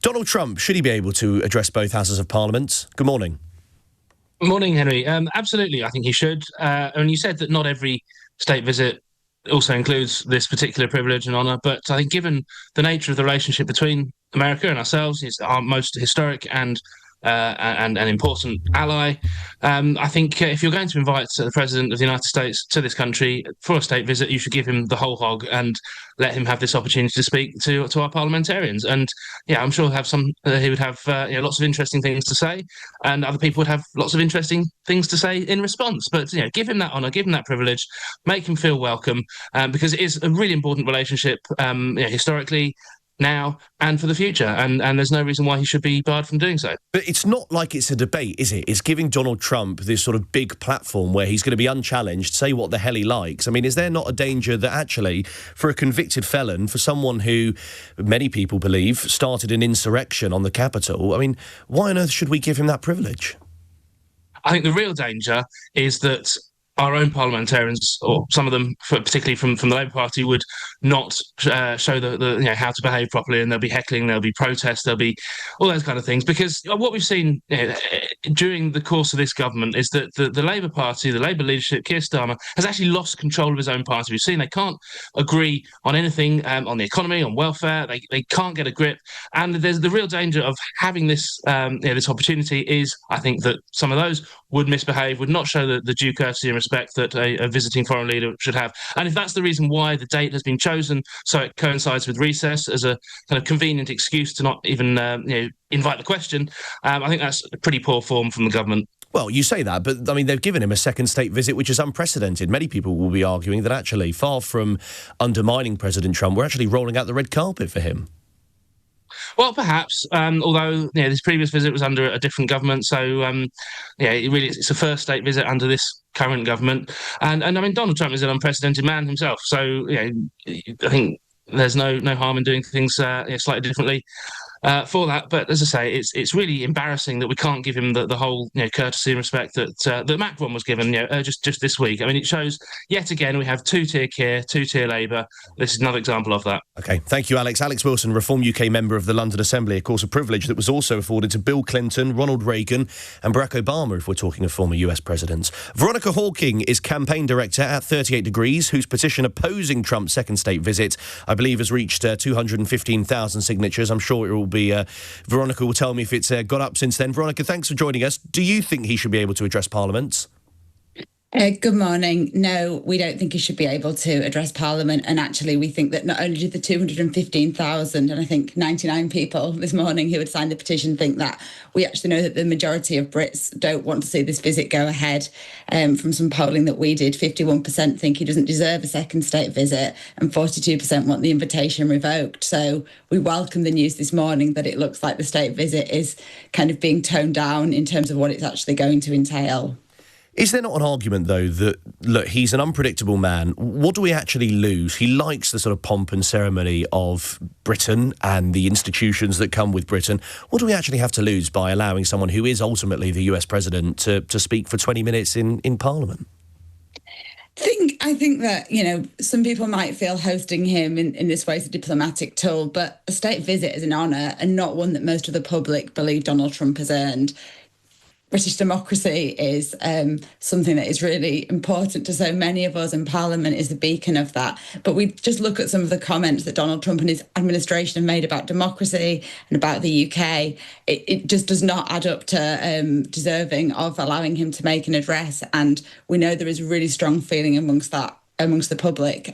Donald Trump, should he be able to address both houses of Parliament? Good morning. Good morning, Henry. Absolutely, I think he should. And you said that not every state visit also includes this particular privilege and honour, but I think given the nature of the relationship between America and ourselves, it's our most historic and an important ally. I think if you're going to invite the President of the United States to this country for a state visit, you should give him the whole hog and let him have this opportunity to speak to our parliamentarians. And yeah, I'm sure he would have lots of interesting things to say, and other people would have lots of interesting things to say in response. But give him that honour, give him that privilege, make him feel welcome, because it is a really important relationship historically, now and for the future, and there's no reason why he should be barred from doing so. But it's not like it's a debate, is it? It's giving Donald Trump this sort of big platform where he's going to be unchallenged, say what the hell he likes. I mean, is there not a danger that actually, for a convicted felon, for someone who many people believe started an insurrection on the Capitol, I mean, why on earth should we give him that privilege? I think the real danger is that our own parliamentarians, or some of them, particularly from the Labour Party, would not show the how to behave properly, and there'll be heckling, there'll be protests, there'll be all those kind of things. Because what we've seen during the course of this government is that the Labour Party, the Labour leadership, Keir Starmer, has actually lost control of his own party. We've seen they can't agree on anything, on the economy, on welfare. They can't get a grip, and there's the real danger of having this this opportunity is, I think, that some of those would misbehave, would not show the due courtesy and respect that a visiting foreign leader should have. And if that's the reason why the date has been chosen, so it coincides with recess as a kind of convenient excuse to not even invite the question, I think that's a pretty poor form from the government. Well, you say that, but I mean, they've given him a second state visit, which is unprecedented. Many people will be arguing that actually, far from undermining President Trump, we're actually rolling out the red carpet for him. Well, perhaps, although this previous visit was under a different government, so it's a first state visit under this current government, and I mean, Donald Trump is an unprecedented man himself, so I think there's no harm in doing things slightly differently for that. But as I say, it's really embarrassing that we can't give him the whole courtesy and respect that Macron was given just this week. I mean, it shows yet again we have two-tier Keir, two-tier Labour. This is another example of that. OK, thank you, Alex. Alex Wilson, Reform UK member of the London Assembly, of course, a privilege that was also afforded to Bill Clinton, Ronald Reagan and Barack Obama, if we're talking of former US presidents. Veronica Hawking is campaign director at 38 Degrees, whose petition opposing Trump's second state visit, I believe, has reached 215,000 signatures. I'm sure it will be... Veronica will tell me if it's got up since then. Veronica, thanks for joining us. Do you think he should be able to address Parliament? Good morning. No, we don't think he should be able to address Parliament. And actually, we think that not only did the 215,000, and I think 99 people this morning who had signed the petition think that, we actually know that the majority of Brits don't want to see this visit go ahead. From some polling that we did, 51% think he doesn't deserve a second state visit and 42% want the invitation revoked. So we welcome the news this morning that it looks like the state visit is kind of being toned down in terms of what it's actually going to entail. Is there not an argument, though, that, look, he's an unpredictable man? What do we actually lose? He likes the sort of pomp and ceremony of Britain and the institutions that come with Britain. What do we actually have to lose by allowing someone who is ultimately the US president to speak for 20 minutes in Parliament? I think that, some people might feel hosting him in this way is a diplomatic tool, but a state visit is an honour and not one that most of the public believe Donald Trump has earned. British democracy is something that is really important to so many of us, and Parliament is the beacon of that. But we just look at some of the comments that Donald Trump and his administration have made about democracy and about the UK. It just does not add up to deserving of allowing him to make an address. And we know there is a really strong feeling amongst the public.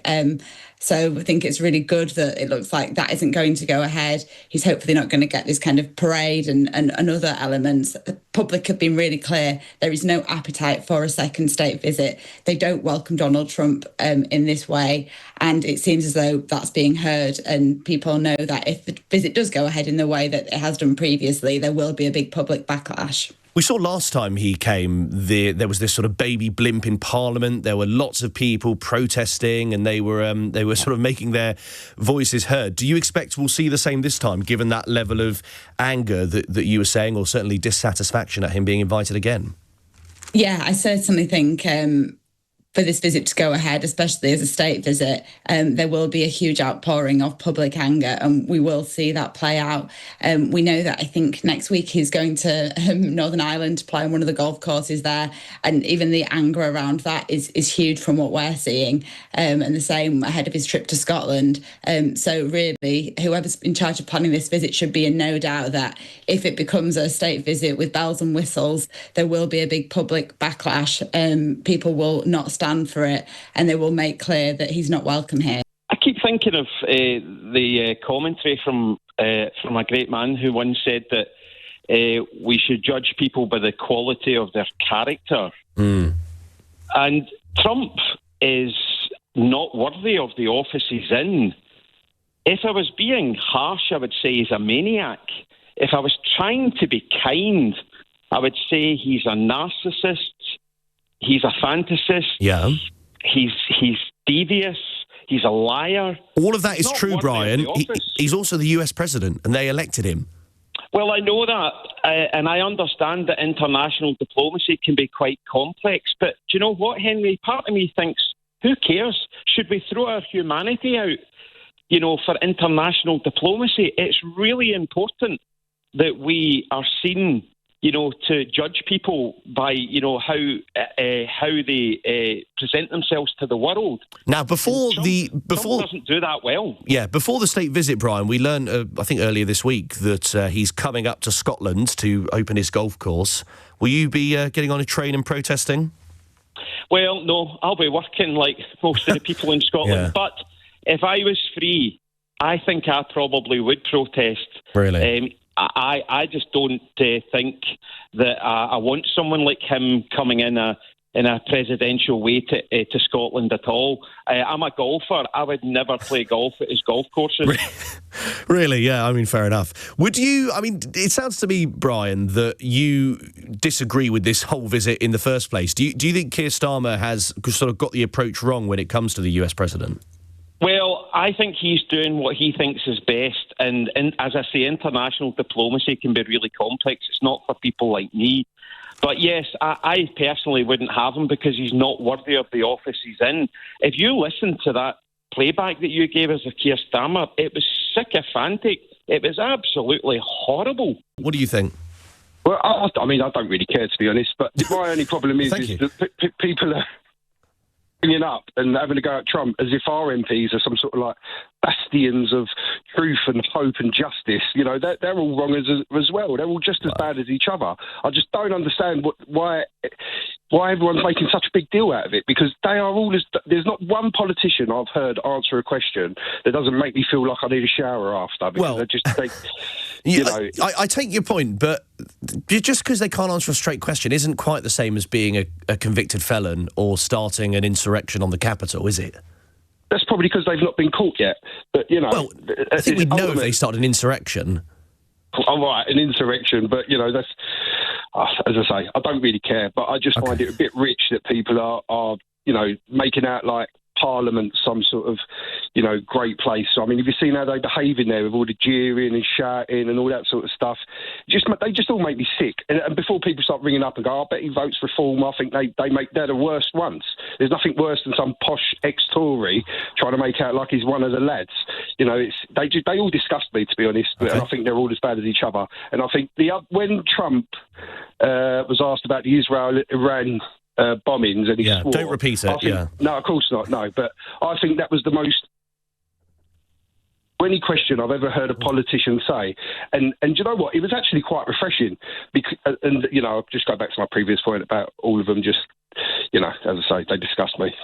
So I think it's really good that it looks like that isn't going to go ahead. He's hopefully not going to get this kind of parade and other elements. The public have been really clear. There is no appetite for a second state visit. They don't welcome Donald Trump in this way. And it seems as though that's being heard. And people know that if the visit does go ahead in the way that it has done previously, there will be a big public backlash. We saw last time he came, there was this sort of baby blimp in Parliament. There were lots of people protesting, and they were sort of making their voices heard. Do you expect we'll see the same this time, given that level of anger that you were saying, or certainly dissatisfaction at him being invited again? Yeah, I certainly think for this visit to go ahead, especially as a state visit, there will be a huge outpouring of public anger, and we will see that play out. We know that I think next week he's going to Northern Ireland to play on one of the golf courses there, and even the anger around that is huge from what we're seeing, and the same ahead of his trip to Scotland. So really, whoever's in charge of planning this visit should be in no doubt that if it becomes a state visit with bells and whistles, there will be a big public backlash. People will not stand for it, and they will make clear that he's not welcome here. I keep thinking of the commentary from a great man who once said that we should judge people by the quality of their character. And Trump is not worthy of the office he's in. If I was being harsh, I would say he's a maniac. If I was trying to be kind, I would say he's a narcissist. He's a fantasist. Yeah. He's devious. He's a liar. All of that is true, Brian. He's also the US president, and they elected him. Well, I know that, and I understand that international diplomacy can be quite complex. But do you know what, Henry? Part of me thinks, who cares? Should we throw our humanity out, for international diplomacy? It's really important that we are seen, to judge people by, how they present themselves to the world. Now, Trump doesn't do that well. Yeah, before the state visit, Brian, we learned, I think earlier this week, that he's coming up to Scotland to open his golf course. Will you be getting on a train and protesting? Well, no, I'll be working like most of the people in Scotland. Yeah. But if I was free, I think I probably would protest. Really? I just don't think that I want someone like him coming in a presidential way to Scotland at all. I'm a golfer. I would never play golf at his golf courses. Really? Yeah, I mean, fair enough. Would you, it sounds to me, Brian, that you disagree with this whole visit in the first place. Do you think Keir Starmer has sort of got the approach wrong when it comes to the US president? Well, I think he's doing what he thinks is best. And as I say, international diplomacy can be really complex. It's not for people like me. But yes, I personally wouldn't have him because he's not worthy of the office he's in. If you listen to that playback that you gave us of Keir Starmer, it was sycophantic. It was absolutely horrible. What do you think? Well, I don't really care, to be honest. But my only problem is that people are bringing up and having to go at Trump as if our MPs are some sort of like bastions of truth and hope and justice. They're all wrong as well. They're all just as bad as each other. I just don't understand why everyone's making such a big deal out of it, because they are all there's not one politician I've heard answer a question that doesn't make me feel like I need a shower after. Because I take your point, but just because they can't answer a straight question isn't quite the same as being a convicted felon or starting an insurrection on the Capitol, is it? That's probably because they've not been caught yet. But, Well, I think we'd know if they started an insurection. Oh, right, an insurrection. But, that's, as I say, I don't really care. But I just find it a bit rich that people are making out like Parliament some sort of, great place. So, have you seen how they behave in there with all the jeering and shouting and all that sort of stuff? They just all make me sick. And before people start ringing up and go, I bet he votes reform, I think they're the worst ones. There's nothing worse than some posh ex-Tory trying to make out like he's one of the lads. They all disgust me, to be honest. Okay. And I think they're all as bad as each other. And I think when Trump was asked about the Israel-Iran bombings, and he swore, don't repeat it. No, of course not. No, but I think that was the most any question I've ever heard a politician say, and you know what? It was actually quite refreshing. Because, and I'll just go back to my previous point about all of them. Just as I say, they disgust me.